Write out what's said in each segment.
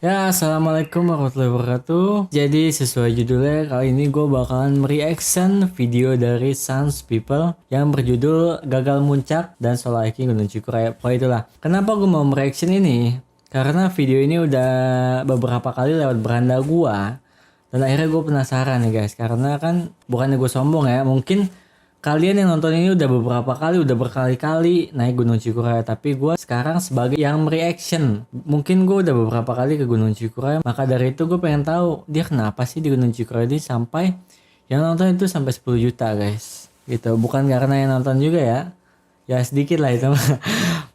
Ya, assalamualaikum warahmatullahi wabarakatuh. Jadi sesuai judulnya, kali ini gue bakalan mereaction video dari Sans People yang berjudul Gagal Muncak dan Solo Hiking Gunung Cikuray. Pokoknya itulah. Kenapa gue mau mereaction ini? Karena video ini udah beberapa kali lewat beranda gue. Dan akhirnya gue penasaran nih guys. Karena kan bukannya gue sombong ya. Mungkin kalian yang nonton ini udah beberapa kali, udah berkali-kali naik Gunung Cikuray. Tapi gue sekarang sebagai yang mereaction. Mungkin gue udah beberapa kali ke Gunung Cikuray. Maka dari itu gue pengen tahu dia kenapa sih di Gunung Cikuray ini sampai yang nonton itu sampai 10 juta guys. Gitu. Bukan karena yang nonton juga ya. Ya sedikit lah itu.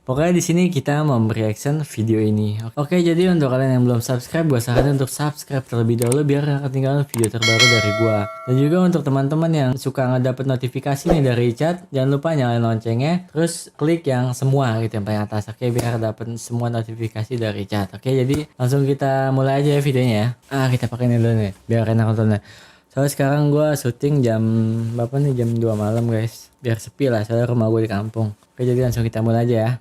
Pokoknya di sini kita mau reaction video ini. Oke, jadi untuk kalian yang belum subscribe, gue saranin untuk subscribe terlebih dahulu biar gak ketinggalan video terbaru dari gue. Dan juga untuk teman-teman yang suka ngedapet notifikasi nih dari chat, jangan lupa nyalain loncengnya, terus klik yang semua gitu yang paling atas. Oke, biar dapet semua notifikasi dari chat. Oke, jadi langsung kita mulai aja ya videonya ya. Kita pakai ini dulu nih, biar enak nontonnya. Soalnya sekarang gue syuting jam berapa nih, jam 2 malam guys. Biar sepi lah, soalnya rumah gue di kampung. Oke, jadi langsung kita mulai aja ya.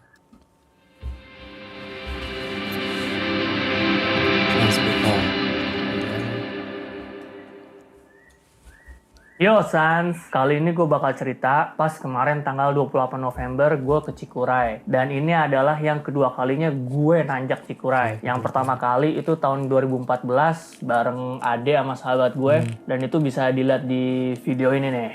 Yo Sans, kali ini gue bakal cerita pas kemarin tanggal 28 November gue ke Cikuray. Dan ini adalah yang kedua kalinya gue nanjak Cikuray. Yang pertama kali itu tahun 2014 bareng Ade sama sahabat gue. Dan itu bisa dilihat di video ini nih.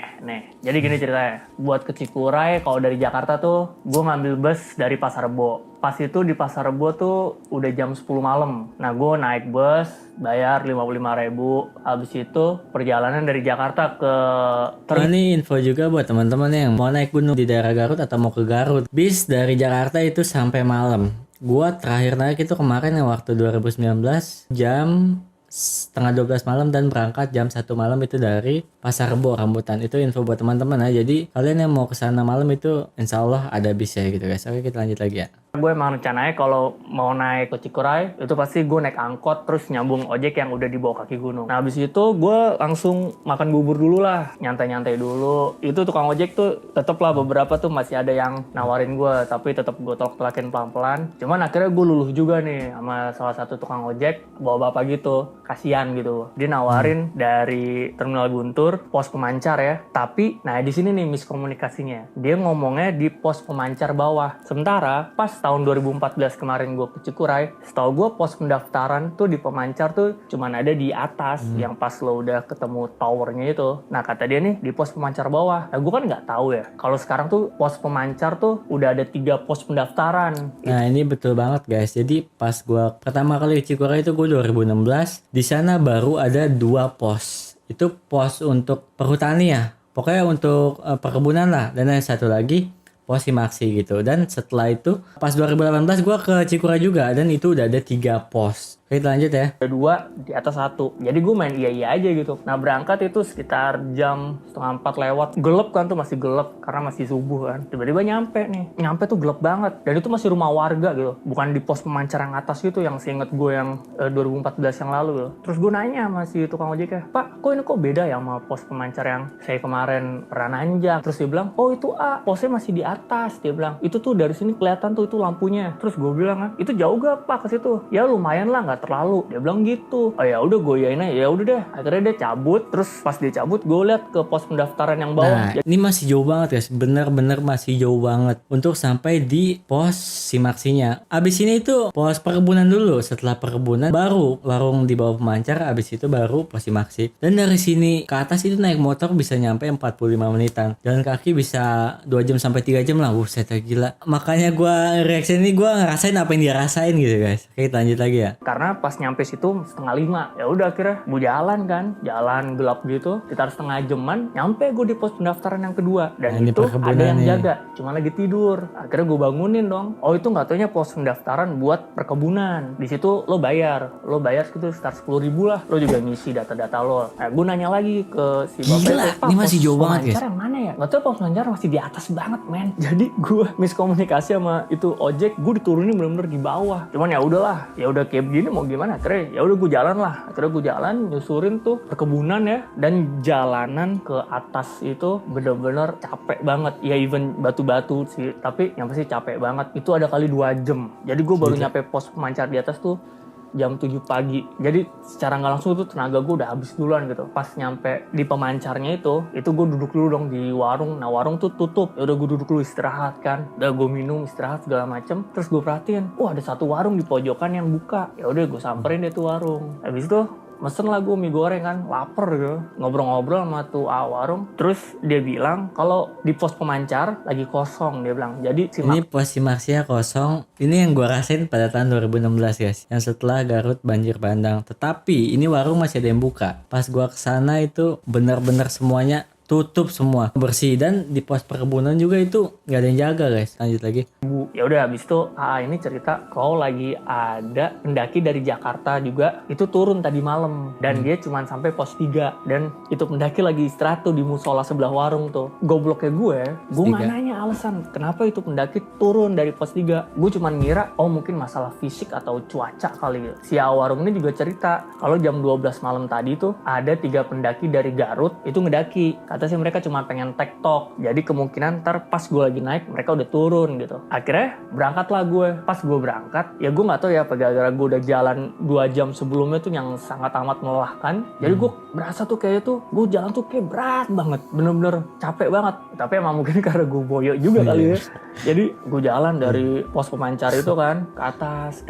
Jadi gini ceritanya. Buat ke Cikuray, kalau dari Jakarta tuh gue ngambil bus dari Pasar Rebo. Pas itu di Pasar Rebo tuh udah jam 10 malam. Nah gue naik bus, bayar 55.000. Habis itu perjalanan dari Jakarta ke Ini info juga buat teman-teman yang mau naik gunung di daerah Garut atau mau ke Garut. Bis dari Jakarta itu sampai malam. Gua terakhir naik itu kemarin yang waktu 2019 jam setengah 12 malam dan berangkat jam 1 malam itu dari Pasar Rebo Rambutan. Itu info buat teman-teman ya. Jadi kalian yang mau ke sana malam itu insya Allah ada bis ya gitu guys. Oke, kita lanjut lagi ya. gue emang rencananya kalau mau naik ke Cikuray itu pasti gue naik angkot terus nyambung ojek yang udah di bawah kaki gunung. Nah habis itu gue langsung makan bubur dulu lah, nyantai-nyantai dulu. Itu tukang ojek tuh tetep lah beberapa tuh masih ada yang nawarin gue, tapi tetep gue tolak-tolakin pelan-pelan. Cuman akhirnya gue luluh juga nih sama salah satu tukang ojek bawa bapak gitu, kasihan gitu. Dia nawarin dari Terminal Guntur pos pemancar ya. Tapi nah di sini nih miskomunikasinya. Dia ngomongnya di pos pemancar bawah. Sementara pas tahun 2014 kemarin gue ke Cikuray, setahu gue pos pendaftaran tuh di pemancar tuh cuman ada di atas yang pas lo udah ketemu towernya itu. Nah kata dia nih di pos pemancar bawah. Nah gue kan nggak tahu ya kalau sekarang tuh pos pemancar tuh udah ada 3 pos pendaftaran. Nah ini betul banget guys. Jadi pas gua pertama kali ke Cikuray itu gue 2016. Di sana baru ada 2 pos. Itu pos untuk perhutani ya. Pokoknya untuk perkebunan lah. Dan ada satu lagi pos Simaksi gitu. Dan setelah itu pas 2018 gue ke Cikuray juga. Dan itu udah ada 3 pos. Oke, kita lanjut ya. Ada 2 di atas 1. Jadi gue main iya-iya aja gitu. Nah berangkat itu sekitar jam setengah 4 lewat. Gelap kan tuh, masih gelap karena masih subuh kan. Tiba-tiba nyampe nih. Nyampe tuh gelap banget. Dan itu masih rumah warga gitu. Bukan di pos pemancar yang atas gitu yang seinget gue yang 2014 yang lalu gitu. Terus gue nanya sama si tukang ojeknya, "Pak, kok beda ya sama pos pemancar yang saya kemarin pernah nanjak?" Terus dia bilang, "Oh itu posnya masih di atas." Dia bilang, "Itu tuh dari sini kelihatan tuh itu lampunya." Terus gue bilang, "Itu jauh gak Pak ke situ?" "Ya lumayan lah, nggak terlalu." Dia bilang gitu. Oh ya udah gue yain aja. Ya udah deh. Akhirnya dia cabut. Terus pas dia cabut gue lihat ke pos pendaftaran yang bawah. Nah, ini masih jauh banget guys. Bener-bener masih jauh banget untuk sampai di pos Simaksinya. Abis ini itu pos perkebunan dulu. Setelah perkebunan baru warung di bawah pemancar. Abis itu baru pos Simaksi. Dan dari sini ke atas itu naik motor bisa nyampe 45 menitan. Jalan kaki bisa 2 jam sampai 3 jam lah. Buset gila. Makanya gue reaksi ini gue ngerasain apa yang dia rasain gitu guys. Oke, kita lanjut lagi ya. Karena pas nyampe situ 4:30. Ya udah akhirnya gue jalan kan. Jalan gelap gitu. Sekitar setengah jaman nyampe gue di pos pendaftaran yang kedua. Dan Nah, itu ada yang jaga. Cuma lagi tidur. Akhirnya gue bangunin dong. Oh itu nggak taunya pos pendaftaran buat perkebunan. Di situ lo bayar. Lo bayar sekitar 10.000 lah. Lo juga ngisi data-data lo. Nah gue nanya lagi ke si bapak Gila, itu, "Pak, ini masih pos jauh banget, pemancar guys." yang mana ya?" Nggak tahu, pos pemancar masih di atas banget men. Jadi gue miskomunikasi sama itu ojek. Gue diturunin bener-bener di bawah. Cuman ya udahlah. Ya udah kayak begini mau gimana. Akhirnya ya udah gue jalan lah. Akhirnya gue jalan nyusurin tuh perkebunan ya. Dan jalanan ke atas itu bener-bener capek banget. Ya even batu-batu sih. Tapi yang pasti capek banget. Itu ada kali 2 jam. Jadi gue baru nyampe pos pemancar di atas tuh jam 7 pagi. Jadi secara nggak langsung tuh tenaga gue udah habis duluan gitu. Pas nyampe di pemancarnya itu gue duduk dulu dong di warung. Nah warung tuh tutup. Ya udah gue duduk dulu istirahat kan. Udah gue minum istirahat segala macem. Terus gue perhatiin, ada satu warung di pojokan yang buka. Ya udah gue samperin deh tuh warung. Habis itu mesen lah gue mie goreng kan, lapar gitu. Ngobrol-ngobrol sama tuh warung. Terus dia bilang kalau di pos pemancar lagi kosong, dia bilang. Jadi ini pos Simaxia kosong. Ini yang gue rasain pada tahun 2016 guys, yang setelah Garut banjir bandang. Tetapi ini warung masih ada yang buka. Pas gue kesana itu benar-benar semuanya tutup semua, bersih, dan di pos perkebunan juga itu nggak ada yang jaga guys. Lanjut lagi. Ya udah habis itu ini cerita kalau lagi ada pendaki dari Jakarta juga itu turun tadi malam dan dia cuma sampai pos 3 dan itu pendaki lagi istirahat tuh di musola sebelah warung tuh. Gobloknya gue nggak nanya alasan kenapa itu pendaki turun dari pos 3. Gue cuma ngira mungkin masalah fisik atau cuaca kali. Si warung ini juga cerita kalau jam 12 malam tadi tuh ada 3 pendaki dari Garut itu ngedaki. Kata sih mereka cuma pengen tektok. Jadi kemungkinan ntar pas gue lagi naik mereka udah turun gitu. Akhirnya berangkatlah gue. Pas gue berangkat, ya gue nggak tahu ya gara-gara gue udah jalan 2 jam sebelumnya tuh yang sangat amat melelahkan. Jadi gue berasa tuh kayak tuh gue jalan tuh kayak berat banget, bener-bener capek banget. Tapi emang mungkin karena gue boyok juga kali ya. Jadi gue jalan dari pos pemancar itu kan ke atas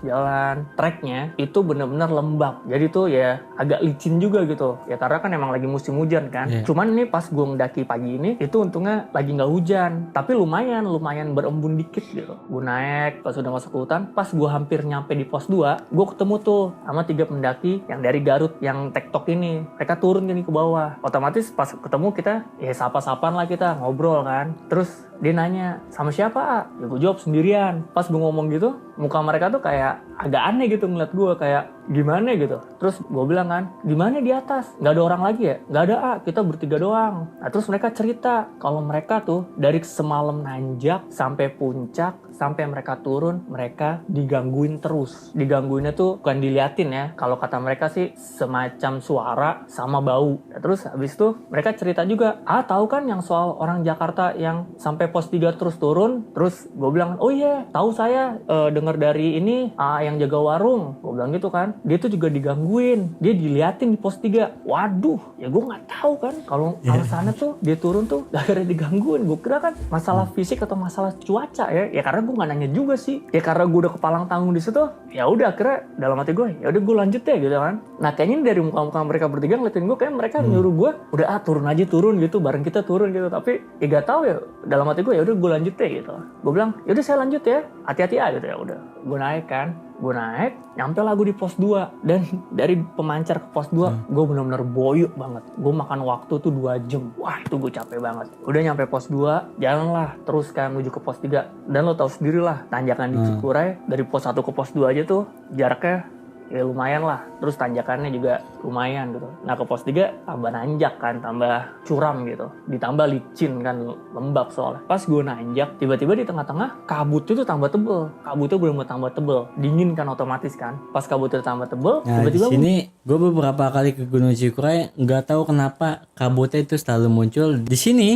jalan. Treknya itu bener-bener lembab. Jadi tuh ya agak licin juga gitu. Ya karena kan emang lagi musim hujan kan. Cuman ini pas gue ngedaki pagi ini itu untungnya lagi nggak hujan, tapi lumayan berembun dikit gitu. Gue naik pas udah masuk ke hutan, pas gue hampir nyampe di pos 2 gue ketemu tuh sama 3 pendaki yang dari Garut yang tektok ini. Mereka turun gini ke bawah. Otomatis pas ketemu kita ya sapa-sapaan lah, kita ngobrol kan. Terus dia nanya, sama siapa? Ya gue jawab sendirian. Pas gue ngomong gitu, muka mereka tuh kayak agak aneh gitu ngeliat gue, kayak gimana gitu. Terus gue bilang kan, gimana di atas? Gak ada orang lagi ya? Gak ada, kita bertiga doang. Nah terus mereka cerita kalau mereka tuh dari semalam nanjak sampai puncak, sampai mereka turun, mereka digangguin terus. Digangguinnya tuh bukan diliatin ya. Kalau kata mereka sih semacam suara sama bau. Nah, terus habis itu mereka cerita juga, tahu kan yang soal orang Jakarta yang sampai pos 3 terus turun? Terus gue bilang, oh iya, tahu saya dengar dari ini yang jaga warung. Gue bilang gitu kan. Dia tuh juga digangguin. Dia diliatin di pos 3. Waduh, ya gue nggak tahu kan kalau alasannya tuh dia turun tuh gara-gara digangguin. Gue kira kan masalah fisik atau masalah cuaca ya. Ya karena gue nggak nanya juga sih. Ya karena gue udah kepalang tanggung di situ. Ya udah akhirnya dalam hati gue, ya udah gue lanjut deh gitu kan. Nah kayaknya dari muka-muka mereka bertiga ngeliatin gue, kayak mereka nyuruh gue udah turun gitu, bareng kita turun gitu. Tapi ya gak tahu ya, dalam hati gue ya udah gue lanjut deh gitu. Gue bilang ya udah saya lanjut ya, hati-hati gitu ya udah. Gue naik kan. Gue naik, nyampe lah gue di pos 2. Dan dari pemancar ke pos 2, gue benar-benar boyok banget. Gue makan waktu tuh 2 jam. Wah itu gue capek banget. Udah nyampe pos 2, jalan lah terus kan menuju ke pos 3. Dan lo tahu sendiri lah, tanjakan di Cikuray dari pos 1 ke pos 2 aja tuh jaraknya ya lumayan lah. Terus tanjakannya juga lumayan gitu. Nah ke pos 3 tambah nanjak kan, tambah curam gitu. Ditambah licin kan, lembab soalnya. Pas gue nanjak, tiba-tiba di tengah-tengah kabut itu tambah tebel. Kabutnya bener-bener tambah tebel. Dingin kan otomatis kan. Pas kabutnya tambah tebel, tiba-tiba di sini gue beberapa kali ke Gunung Cikuray, nggak tahu kenapa kabutnya itu selalu muncul di sini.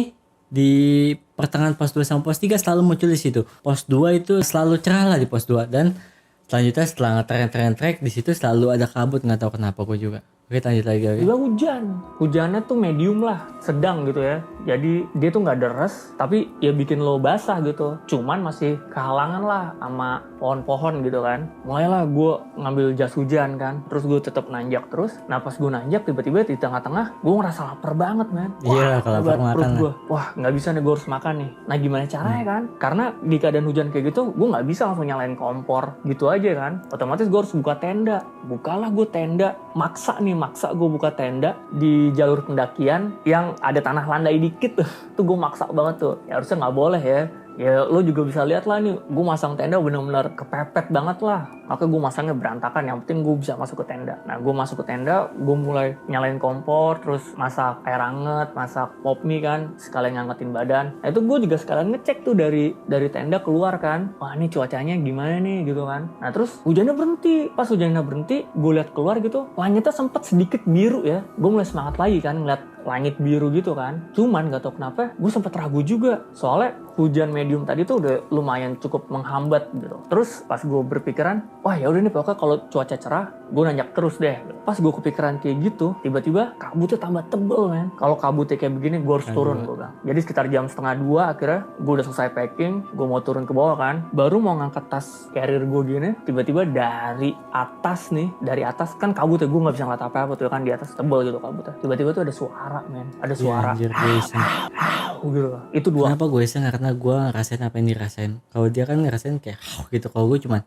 Di pertengahan pos 2 sama pos 3 selalu muncul di situ. Pos 2 itu selalu cerah lah di pos 2, dan selanjutnya setelah nge-trek di situ selalu ada kabut, nggak tahu kenapa gue juga. Oke lanjut lagi. Juga hujannya tuh medium lah, sedang gitu ya. Jadi dia tuh nggak deres, tapi ya bikin lo basah gitu. Cuman masih kehalangan lah sama pohon-pohon gitu kan. Mulailah gue ngambil jas hujan kan, terus gue tetap nanjak terus. Nah pas gue nanjak tiba-tiba di tengah-tengah gue ngerasa lapar banget man. Iya kalau lapar makan gue, wah nggak bisa nih, gue harus makan nih. Nah gimana caranya kan? Karena di keadaan hujan kayak gitu, gue nggak bisa langsung nyalain kompor gitu aja kan. Otomatis gue harus buka tenda. Bukalah gue tenda, maksa gue buka tenda di jalur pendakian yang ada tanah landai dikit tuh. Tuh gue maksa banget tuh. Ya harusnya nggak boleh ya. Ya lo juga bisa lihat lah nih, gue masang tenda bener-bener kepepet banget lah. Makanya gue masangnya berantakan, yang penting gue bisa masuk ke tenda. Nah gue masuk ke tenda, gue mulai nyalain kompor, terus masak air hangat, masak pop mie kan, sekalian ngangetin badan. Nah itu gue juga sekalian ngecek tuh dari tenda keluar kan. Wah ini cuacanya gimana nih gitu kan. Nah terus hujannya berhenti. Pas hujannya berhenti, gue lihat keluar gitu, langitnya sempet sedikit biru ya. Gue mulai semangat lagi kan ngeliat langit biru gitu kan. Cuman gak tau kenapa gue sempet ragu juga. Soalnya hujan medium tadi tuh udah lumayan cukup menghambat gitu. Terus pas gue berpikiran, wah ya udah nih pokoknya kalau cuaca cerah gue nanjak terus deh. Pas gue kepikiran kayak gitu, tiba-tiba kabutnya tambah tebel men. Kalau kabutnya kayak begini gue harus turun gue bilang. Jadi sekitar jam 1:30 akhirnya gue udah selesai packing, gue mau turun ke bawah kan, baru mau ngangkat tas carrier gue gini, tiba-tiba dari atas kan kabut ya, gue nggak bisa ngeliat apa-apa tuh kan, di atas tebel gitu kabutnya. Tiba-tiba tuh ada suara men, ada suara Anjir, gue iseng. gitu. Itu dua. Kenapa gue iseng? Karena gue ngerasain apa yang dirasain. Kalau dia kan ngerasain kayak gitu, kalau gue cuman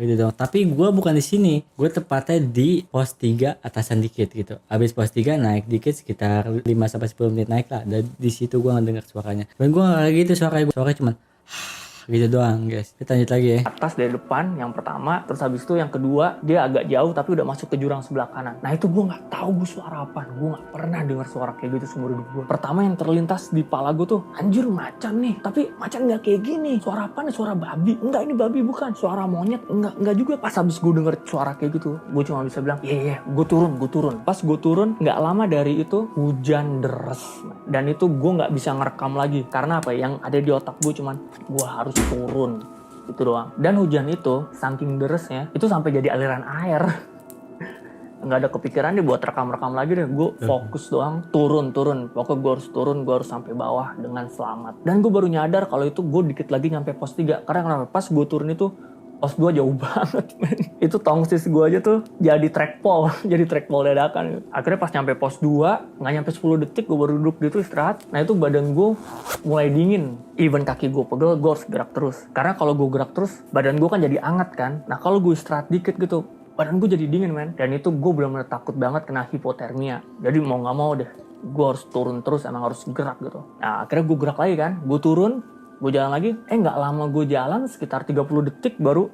gitu dong. Tapi gue bukan di sini, gue tepatnya di pos 3 atasan dikit gitu. Habis pos 3 naik dikit sekitar 5-10 menit naik lah. Dan di situ gue ngedenger suaranya. Dan gue nggak kayak gitu suaranya cuman gitu doang guys. Kita lanjut lagi ya. Atas dari depan yang pertama, terus habis itu yang kedua dia agak jauh tapi udah masuk ke jurang sebelah kanan. Nah itu gue nggak tahu gue suara apa, gue nggak pernah dengar suara kayak gitu seumur hidup gue. Pertama yang terlintas di pala gue tuh, anjir macan nih, tapi macan nggak kayak gini. Suara apa nih? Suara babi? Enggak, ini babi bukan. Suara monyet? Enggak juga. Pas habis gue denger suara kayak gitu, gue cuma bisa bilang, iya, gue turun. Pas gue turun, nggak lama dari itu hujan deres. Dan itu gue nggak bisa ngerekam lagi karena apa? Yang ada di otak gue cuman gue harus turun itu doang. Dan hujan itu saking deresnya itu sampai jadi aliran air. Nggak ada kepikiran deh buat rekam lagi deh. Gue fokus doang turun. Pokoknya gue harus turun, gue harus sampai bawah dengan selamat. Dan gue baru nyadar kalau itu gue dikit lagi nyampe pos 3. Karena kenapa? Pas gue turun itu pos 2 jauh banget men. Itu tongsis gue aja tuh jadi trackpole jadi trackpole dadakan. Akhirnya pas nyampe pos 2 nggak nyampe 10 detik gue baru duduk gitu istirahat. Nah itu badan gue mulai dingin, even kaki gue pegel, gue harus gerak terus. Karena kalau gue gerak terus badan gue kan jadi anget kan. Nah kalau gue istirahat dikit gitu badan gue jadi dingin men. Dan itu gue benar-benar takut banget kena hipotermia. Jadi mau nggak mau deh gue harus turun terus, emang harus gerak gitu. Nah akhirnya gue gerak lagi kan, gue turun, gue jalan lagi, nggak lama gue jalan sekitar 30 detik baru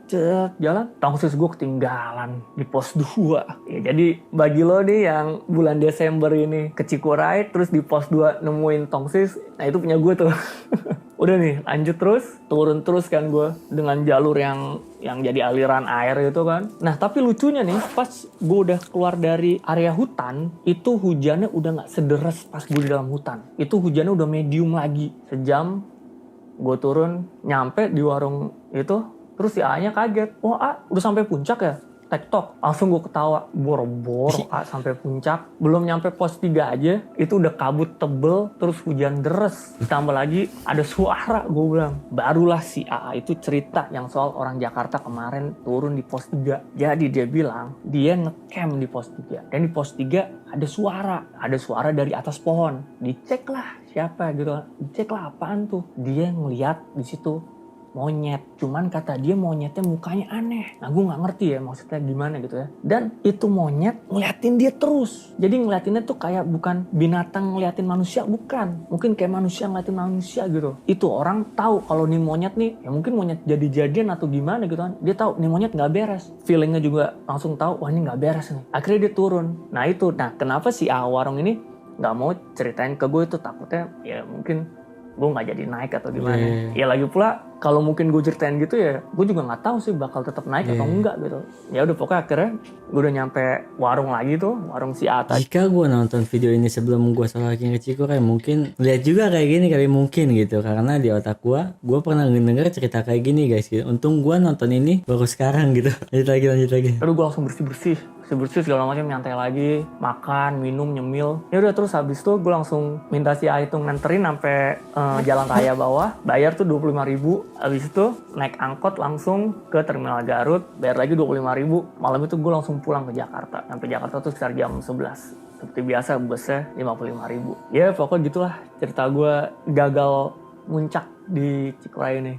jalan, tongsis gue ketinggalan di pos 2. Ya, jadi bagi lo nih yang bulan Desember ini ke Cikuray terus di pos 2 nemuin tongsis, nah itu punya gue tuh. Udah nih lanjut terus, turun terus kan gue dengan jalur yang jadi aliran air gitu kan. Nah tapi lucunya nih pas gue udah keluar dari area hutan, itu hujannya udah nggak sederes pas gue di dalam hutan. Itu hujannya udah medium lagi. Sejam gue turun, nyampe di warung itu, terus si A-nya kaget. Wah A, udah sampai puncak ya? TikTok. Langsung gue ketawa. Boro-boro A sampai puncak. Belum nyampe pos 3 aja, itu udah kabut tebel, terus hujan deres. Ditambah lagi ada suara, gue bilang. Barulah si A itu cerita yang soal orang Jakarta kemarin turun di pos 3. Jadi dia bilang, dia ngecamp di pos 3. Dan di pos 3 ada suara dari atas pohon. Dicek lah siapa gitu, dicek lah apaan tuh. Dia ngeliat di situ monyet, cuman kata dia monyetnya mukanya aneh. Nah gue nggak ngerti ya maksudnya gimana gitu ya. Dan itu monyet ngeliatin dia terus. Jadi ngeliatinnya tuh kayak bukan binatang ngeliatin manusia, bukan. Mungkin kayak manusia ngeliatin manusia gitu. Itu orang tahu kalau nih monyet nih, ya mungkin monyet jadi-jadian atau gimana gitu kan. Dia tahu nih monyet nggak beres. Feelingnya juga langsung tahu, wah ini nggak beres nih. Akhirnya dia turun. Nah itu, kenapa si A warung ini nggak mau ceritain ke gue, itu takutnya ya mungkin gue nggak jadi naik atau gimana. Ya lagi pula kalau mungkin gue ceritain gitu ya gue juga nggak tahu sih bakal tetap naik atau enggak gitu. Ya udah pokoknya akhirnya gue udah nyampe warung lagi tuh, warung si Ata. Jika gue nonton video ini sebelum gue lagi ke Cikuray, mungkin lihat juga kayak gini kali mungkin gitu. Karena di otak gue pernah denger cerita kayak gini guys gitu. Untung gue nonton ini baru sekarang gitu. Lanjut lagi. Aduh gue langsung bersih segala macam, nyantai lagi, makan, minum, nyemil. Ya udah terus habis itu gue langsung minta si A itu nganterin sampai jalan raya bawah. Bayar tuh 25.000. Habis itu naik angkot langsung ke terminal Garut, bayar lagi 25.000. Malam itu gue langsung pulang ke Jakarta. Sampai Jakarta tuh sekitar jam 11. Seperti biasa busnya 55.000. Ya pokoknya gitulah cerita gue gagal muncak di Cikuray ini.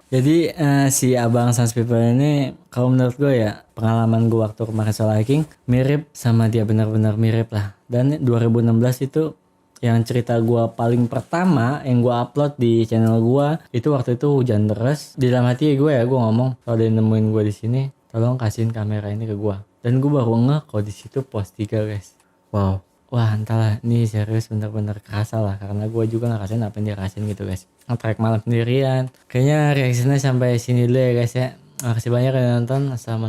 Jadi si abang Sans People ini kalau menurut gue ya, pengalaman gue waktu kemarin solo hiking mirip sama dia, benar-benar mirip lah. Dan 2016 itu yang cerita gue paling pertama yang gue upload di channel gue itu waktu itu hujan deras. Di dalam hati gue ya gue ngomong, kalau ada yang nemuin gue di sini tolong kasihin kamera ini ke gue. Dan gue baru ngeh kalau di situ pos 3 guys. Wow. Wah entahlah, ini serius bener-bener kerasa lah. Karena gue juga ngerasain apa yang dia rasain gitu guys. Nge-trek malam sendirian. Kayaknya reaksinya sampai sini dulu ya guys ya. Makasih banyak yang nonton. Assalamualaikum.